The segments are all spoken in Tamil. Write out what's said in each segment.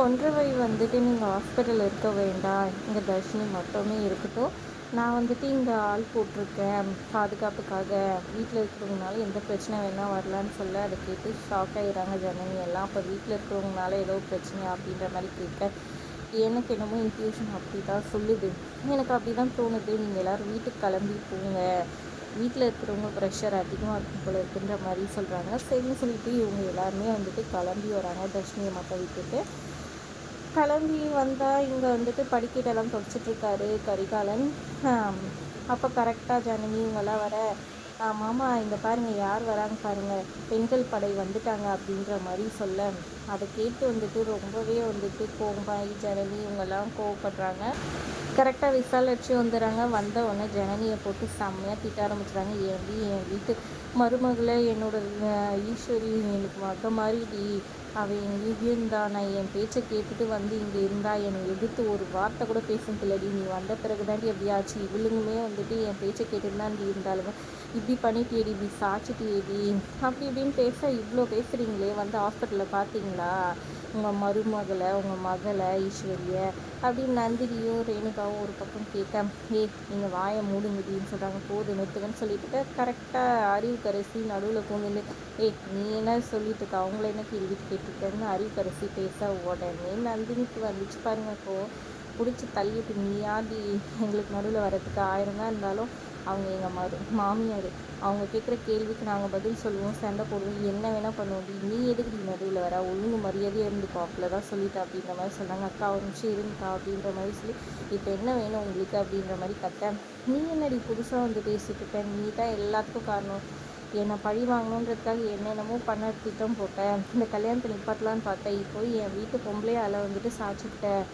கொன்றவை வந்துட்டு நீங்கள் ஹாஸ்பிட்டல் இருக்க வேண்டாம், இங்கே தர்ஷினி மட்டுமே இருக்கட்டும். நான் வந்துட்டு இங்கே ஆள் போட்டிருக்கேன் பாதுகாப்புக்காக, வீட்டில் இருக்கிறவங்கனால எந்த பிரச்சனை வேணால் வரலான்னு சொல்ல அதை கேட்டு ஷாக் ஆகிடுறாங்க ஜனனி எல்லாம். அப்போ வீட்டில் இருக்கிறவங்கனால ஏதோ பிரச்சனை அப்படின்ற மாதிரி கேட்க, எனக்கு என்னமோ இன்ட்யூஷன் அப்படி தான் சொல்லுது, எனக்கு அப்படி தான் தோணுது, நீங்கள் எல்லோரும் வீட்டுக்கு கிளம்பி போங்க, வீட்டில் இருக்கிறவங்க ப்ரெஷர் அதிகமாக இருக்கும் போல இருக்குன்ற மாதிரி சொல்கிறாங்க. சரின்னு சொல்லிட்டு இவங்க எல்லாருமே வந்துட்டு கிளம்பி வராங்க தர்ஷினியை மட்டும் விட்டுட்டு. கிளம்பி வந்தால் இங்கே வந்துட்டு படிக்கட்டெல்லாம் தொடச்சிட்ருக்காரு கரிகாலன். அப்போ கரெக்டாக ஜனனி இவங்கெல்லாம் வர, மாமா இங்கே பாருங்கள் யார் வராங்க பாருங்கள், பெண்கள் படை வந்துட்டாங்க அப்படின்ற மாதிரி சொல்ல, அதை கேட்டு வந்துட்டு ரொம்பவே வந்துட்டு கோவமாகி ஜனனி இவங்கெல்லாம் கோவப்படுறாங்க. கரெக்டாக விசாலாட்சி வந்துடுறாங்க. வந்த உடனே ஜனனியை போட்டு செம்மையாக திட்ட ஆரம்பிச்சுறாங்க. ஏன்டி என் வீட்டு மருமகளை என்னோட ஈஸ்வரி எனக்கு மக மாதிரி அவள் எங்கேயும் இருந்தா, நான் என் பேச்சை கேட்டுட்டு வந்து இங்கே இருந்தா, என்னை எதிர்த்து ஒரு வார்த்தை கூட பேசுனதில்லடி, நீ வந்த பிறகு தாண்டி எப்படியாச்சு, இவளுங்குமே வந்துட்டு என் பேச்சை கேட்டுட்டு இருந்தாலும் இப்படி பண்ணிட்டேடி, இப்படி சாச்சிட்டேடி அப்படி இப்படின்னு பேச, இவ்வளோ பேசுகிறீங்களே, வந்து ஹாஸ்பிட்டலில் பார்த்தீங்களா உங்கள் மருமகளை, உங்கள் மகளை ஈஸ்வரியை அப்படின்னு நந்தினியும் ரேணுகாவும் ஒரு பக்கம் கேட்க, நீங்கள் வாயை மூடுங்கடின்னு சொல்கிறாங்க. போது நிறுத்துக்கன்னு சொல்லிட்டு கரெக்டாக அறிவுக்கரசி நடுவில் பூந்துட்டு, நீ என்ன சொல்லிட்டு இருக்க, அவங்கள என்ன கேள்வி கேட்டுருக்கேன்னு அறிவுக்கரசி பேச, உடனே நந்தினிக்கு வந்துச்சு பாருங்க. பிடிச்சி தள்ளிட்டு, நீயாடி எங்களுக்கு நடுவில் வர்றதுக்கு 1000 தான் இருந்தாலும் அவங்க எங்கள் மாமியார், அவங்க கேட்குற கேள்விக்கு நாங்கள் பதில் சொல்லுவோம், சண்டை போடுவோம், என்ன வேணால் பண்ணுவோம், நீ எதுக்கு நீ நடுவில் வர, ஒழுங்கு மரியாதையாக இருந்துக்கோ, அப்படில் தான் சொல்லிட்டா அப்படின்ற மாதிரி சொன்னாங்க. அக்கா ஒரு நிமிஷம் இருந்துக்கா அப்படின்ற மாதிரி சொல்லி, இப்போ என்ன வேணும் உங்களுக்கு அப்படின்ற மாதிரி கத்த, நீ என்னடி புதுசாக வந்து பேசிகிட்டு இருக்க, நீ தான் எல்லாத்துக்கும் காரணம், என்னை பழி வாங்கணுன்றதுக்காக என்னென்னமோ பண்ண திட்டம் போட்டேன், இந்த கல்யாணத்தை நிப்பாட்டலான்னு பார்த்தேன், இப்போ என் வீட்டு பொம்பளையால் வந்துட்டு சாச்சிக்கிட்டேன்,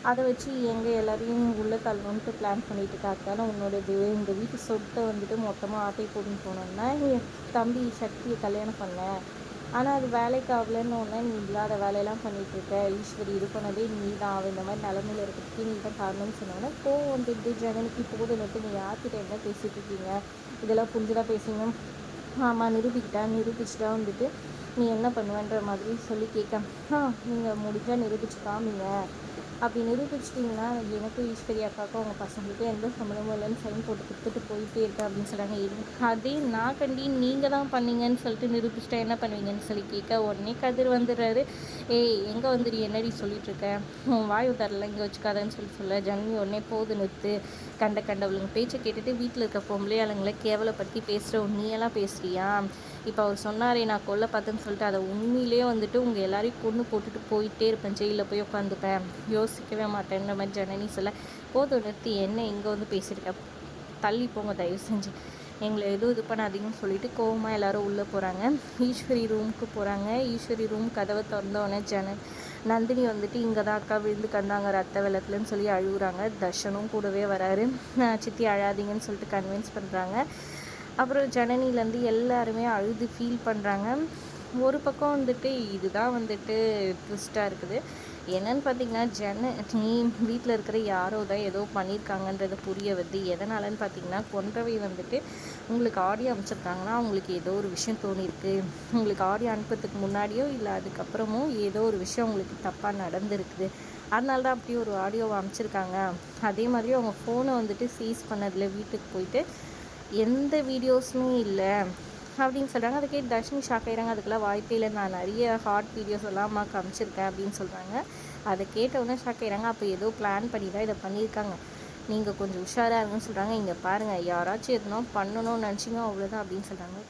அதை வச்சு எங்கள் எல்லோரையும் உள்ளே தள்ளணுன்ட்டு பிளான் பண்ணிட்டு இருக்காக்கான உன்னோடது, இந்த வீட்டு சொத்தை வந்துட்டு மொத்தமாக ஆட்டை போட்டுன்னு போனோன்னா என் தம்பி சக்தியை கல்யாணம் பண்ணேன், ஆனால் அது வேலைக்கு ஆகலன்னு ஒன்று, நீ இல்லாத வேலையெல்லாம் பண்ணிகிட்ருக்க, ஈஸ்வரி இது பண்ணதே நீ தான், அவன் இந்த மாதிரி நிலமையில இருக்கிறதுக்கு நீ தான் காரணம்னு சொன்னோன்னா கோவம் வந்துட்டு ஜனனிக்கு போது நட்டு, நீ யார்கிட்ட என்ன பேசிகிட்டு இருக்கீங்க, இதெல்லாம் புரிஞ்சுதான் பேசுங்க, ஆமாம் நிரூபிச்சுட்டா வந்துட்டு நீ என்ன பண்ணுவேன்ற மாதிரி சொல்லி கேட்க, நீங்கள் முடிஞ்சால் நிரூபிச்சு காமிங்க, அப்படி நிரூபிச்சிட்டிங்கன்னா எனக்கும் ஈஸ்வரி அக்காவுக்கும் அவங்க பசங்களுக்கும் எந்த சம்மந்தமும் இல்லைன்னு சைன் போட்டு கொடுத்துட்டு போயிட்டே இருக்கேன் அப்படின்னு சொல்கிறாங்க. அதே நான் கண்டி நீங்கள் தான் பண்ணீங்கன்னு சொல்லிட்டு நிரூபிச்சிட்டா என்ன பண்ணுவீங்கன்னு சொல்லி கேட்க, உடனே கதிர் வந்துடுறாரு. எங்கே வந்துடு, என்னடி சொல்லிகிட்ருக்கேன், வாயு தரல இங்கே வச்சுக்காதன்னு சொல்ல, ஜனனி உடனே போது நிறுத்து, கண்டவளுங்க பேச்சை கேட்டுட்டு வீட்டில் இருக்க பொம்பளை ஆளுங்களை கேவலப்படுத்தி பேசுகிற நீயெல்லாம் பேசுகிறியா, இப்போ அவர் சொன்னாரே நான் கொல்ல பார்த்தேன்னு சொல்லிட்டு, அதை உண்மையிலே வந்துட்டு உங்கள் எல்லாரையும் கொண்டு போட்டுட்டு போயிட்டே இருப்பேன், ஜெயிலில் போய் உட்காந்துப்பேன், யோசிக்கவே மாட்டேன்ற மாதிரி ஜனனி சொல்ல, போதும் நிறுத்தி என்ன இங்கே வந்து பேசியிருக்க, தள்ளி போங்க தயவு செஞ்சு, எங்களை எதுவும் இது பண்ணாதீங்கன்னு சொல்லிட்டு கோவமாக எல்லோரும் உள்ளே போகிறாங்க. ஈஸ்வரி ரூமுக்கு போகிறாங்க. ஈஸ்வரி ரூம் கதவை திறந்தோடனே நந்தினி வந்துட்டு இங்கே தான் அக்கா விழுந்து கண்டாங்க ரத்த வெள்ளத்துலன்னு சொல்லி அழுகுறாங்க. தர்ஷனும் கூடவே வராரு. சித்தி அழாதீங்கன்னு சொல்லிட்டு கன்வின்ஸ் பண்ணுறாங்க. அப்புறம் ஜனனிலேருந்து எல்லாருமே அழுது ஃபீல் பண்ணுறாங்க. ஒரு பக்கம் வந்துட்டு இதுதான் வந்துட்டு ட்விஸ்ட்டாக இருக்குது. என்னன்னு பார்த்தீங்கன்னா நீ வீட்டில் இருக்கிற யாரோ தான் ஏதோ பண்ணியிருக்காங்கன்றதை புரிய வருது. எதனாலன்னு பார்த்தீங்கன்னா, கொன்றவை வந்துட்டு உங்களுக்கு ஆடியோ அனுப்பிச்சிருக்காங்கன்னா அவங்களுக்கு ஏதோ ஒரு விஷயம் தோணியிருக்கு. உங்களுக்கு ஆடியோ அனுப்புறதுக்கு முன்னாடியோ இல்லை அதுக்கப்புறமோ ஏதோ ஒரு விஷயம் உங்களுக்கு தப்பாக நடந்திருக்குது. அதனால தான் அப்படி ஒரு ஆடியோவை அனுப்பிச்சிருக்காங்க. அதே மாதிரி அவங்க ஃபோனை வந்துட்டு சீஸ் பண்ணதில் வீட்டுக்கு போயிட்டு எந்த வீடியோஸுமே இல்லை அப்படின்னு சொல்கிறாங்க. அதை கேட்டு தர்ஷினி ஷாக் ஆகிறாங்க. அதுக்கெல்லாம் வாய்ப்பே இல்லை, நான் நிறைய ஹாட் வீடியோஸ் எல்லாம் அம்மா காமிச்சிருக்கேன் அப்படின்னு சொல்கிறாங்க. அதை கேட்டவுடனே ஷாக் ஆகிறாங்க. அப்போ ஏதோ பிளான் பண்ணி தான் இதை பண்ணியிருக்காங்க, நீங்கள் கொஞ்சம் உஷாராக இருங்கன்னு சொல்கிறாங்க. இங்கே பாருங்கள், யாராச்சும் எதுனா பண்ணணும்னு நினச்சிங்க அவ்வளோதான் அப்படின்னு சொல்கிறாங்க.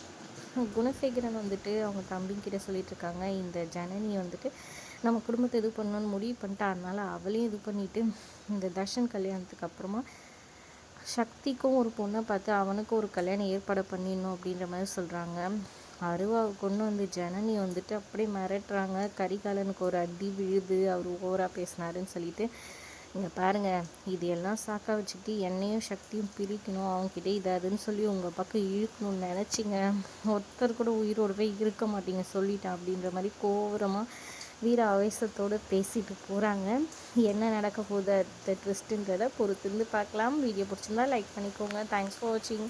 குணசேகரன் வந்துட்டு அவங்க தம்பிங்கிட்ட சொல்லிகிட்ருக்காங்க, இந்த ஜனனி வந்துட்டு நம்ம குடும்பத்தை இது பண்ணணும்னு முடிவு பண்ணிட்டா, அதனால் அவளையும் இது பண்ணிவிட்டு இந்த தர்ஷன் கல்யாணத்துக்கு அப்புறமா சக்திக்கும் ஒரு பொண்ணை பார்த்து அவனுக்கும் ஒரு கல்யாணம் ஏற்பாடு பண்ணிடணும் அப்படின்ற மாதிரி சொல்கிறாங்க. அருவாவை கொண்டு வந்து ஜனனி வந்துட்டு அப்படியே மிரட்டுறாங்க. கரிகாலனுக்கு ஒரு அடி விழுது, அவர் ஓவராக பேசினாருன்னு சொல்லிட்டு. இங்கே பாருங்கள், இது எல்லாம் சாக்கா வச்சுக்கிட்டு என்னையும் சக்தியும் பிரிக்கணும், அவங்ககிட்ட இதாதுன்னு சொல்லி உங்கள் பக்கம் இழுக்கணும்னு நினச்சிங்க, ஒருத்தர் கூட உயிரோடவே இருக்க மாட்டீங்க சொல்லிட்டேன் அப்படின்ற மாதிரி கோவரமாக வீர ஆவேசத்தோடு பேசிட்டு போகிறாங்க. என்ன நடக்க போகுது அடுத்த ட்விஸ்ட்டுன்றதை பொறுத்திருந்து பார்க்கலாம். வீடியோ பிடிச்சிருந்தா லைக் பண்ணிக்கோங்க. தேங்க்ஸ் ஃபார் வாட்சிங்.